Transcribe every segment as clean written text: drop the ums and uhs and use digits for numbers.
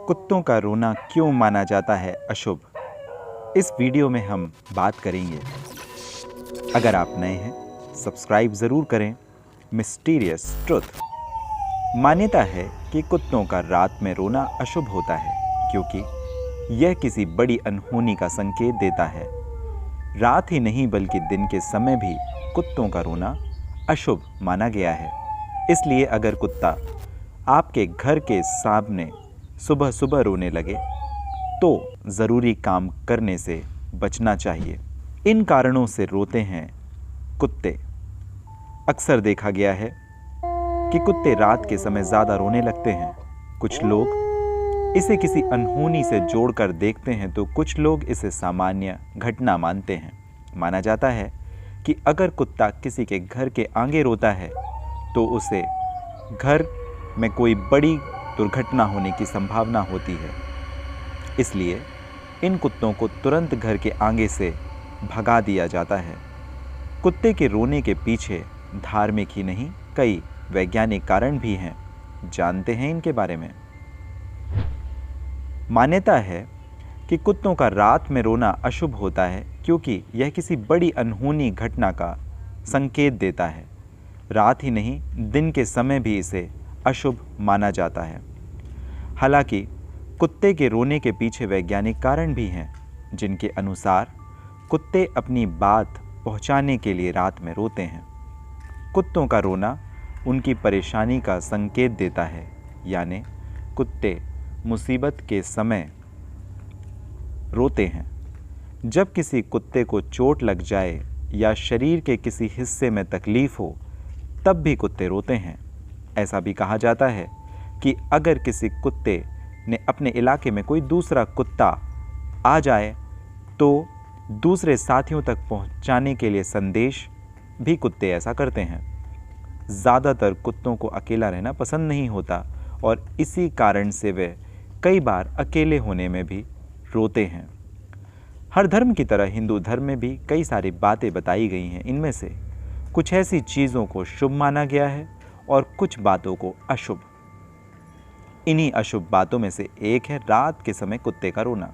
कुत्तों का रोना क्यों माना जाता है अशुभ, इस वीडियो में हम बात करेंगे। अगर आप नए हैं, सब्सक्राइब ज़रूर करें। Mysterious truth. मान्यता है कि कुत्तों का रात में रोना अशुभ होता है, क्योंकि यह किसी बड़ी अनहोनी का संकेत देता है। रात ही नहीं बल्कि दिन के समय भी कुत्तों का रोना अशुभ माना गया है। इसलिए अगर कुत्ता आपके घर के सामने सुबह सुबह रोने लगे तो ज़रूरी काम करने से बचना चाहिए। इन कारणों से रोते हैं कुत्ते। अक्सर देखा गया है कि कुत्ते रात के समय ज़्यादा रोने लगते हैं। कुछ लोग इसे किसी अनहोनी से जोड़कर देखते हैं तो कुछ लोग इसे सामान्य घटना मानते हैं। माना जाता है कि अगर कुत्ता किसी के घर के आगे रोता है तो उसे घर में कोई बड़ी दुर्घटना होने की संभावना होती है। इसलिए इन कुत्तों को तुरंत घर के आगे से भगा दिया जाता है। कुत्ते के रोने के पीछे धार्मिक ही नहीं, कई वैज्ञानिक कारण भी हैं। जानते हैं इनके बारे में। मान्यता है कि कुत्तों का रात में रोना अशुभ होता है, क्योंकि यह किसी बड़ी अनहोनी घटना का संकेत देता है। रात ही नहीं, दिन के समय भी इसे अशुभ माना जाता है। हालांकि कुत्ते के रोने के पीछे वैज्ञानिक कारण भी हैं, जिनके अनुसार कुत्ते अपनी बात पहुंचाने के लिए रात में रोते हैं। कुत्तों का रोना उनकी परेशानी का संकेत देता है, यानी कुत्ते मुसीबत के समय रोते हैं। जब किसी कुत्ते को चोट लग जाए या शरीर के किसी हिस्से में तकलीफ हो, तब भी कुत्ते रोते हैं। ऐसा भी कहा जाता है कि अगर किसी कुत्ते ने अपने इलाके में कोई दूसरा कुत्ता आ जाए तो दूसरे साथियों तक पहुंचाने के लिए संदेश भी कुत्ते ऐसा करते हैं। ज़्यादातर कुत्तों को अकेला रहना पसंद नहीं होता और इसी कारण से वे कई बार अकेले होने में भी रोते हैं। हर धर्म की तरह हिंदू धर्म में भी कई सारी बातें बताई गई हैं। इनमें से कुछ ऐसी चीज़ों को शुभ माना गया है और कुछ बातों को अशुभ। इन्हीं अशुभ बातों में से एक है रात के समय कुत्ते का रोना।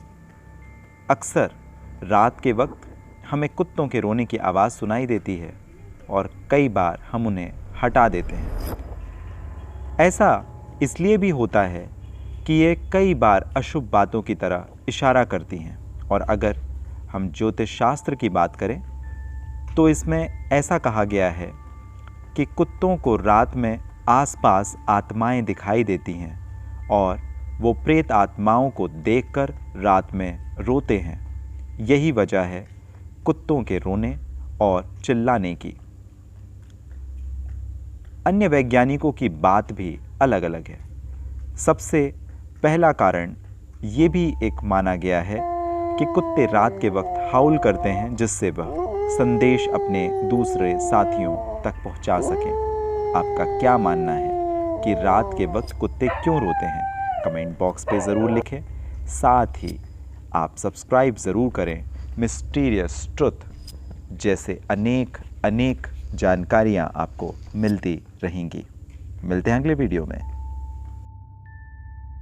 अक्सर रात के वक्त हमें कुत्तों के रोने की आवाज़ सुनाई देती है और कई बार हम उन्हें हटा देते हैं। ऐसा इसलिए भी होता है कि ये कई बार अशुभ बातों की तरह इशारा करती हैं। और अगर हम ज्योतिष शास्त्र की बात करें तो इसमें ऐसा कहा गया है कि कुत्तों को रात में आसपास आत्माएं दिखाई देती हैं और वो प्रेत आत्माओं को देखकर रात में रोते हैं। यही वजह है कुत्तों के रोने और चिल्लाने की। अन्य वैज्ञानिकों की बात भी अलग अलग है। सबसे पहला कारण ये भी एक माना गया है कि कुत्ते रात के वक्त हाउल करते हैं, जिससे वह संदेश अपने दूसरे साथियों तक पहुंचा सकें। आपका क्या मानना है कि रात के वक्त कुत्ते क्यों रोते हैं? कमेंट बॉक्स पे ज़रूर लिखें। साथ ही आप सब्सक्राइब ज़रूर करें। मिस्टीरियस ट्रुथ जैसे अनेक जानकारियाँ आपको मिलती रहेंगी। मिलते हैं अगले वीडियो में।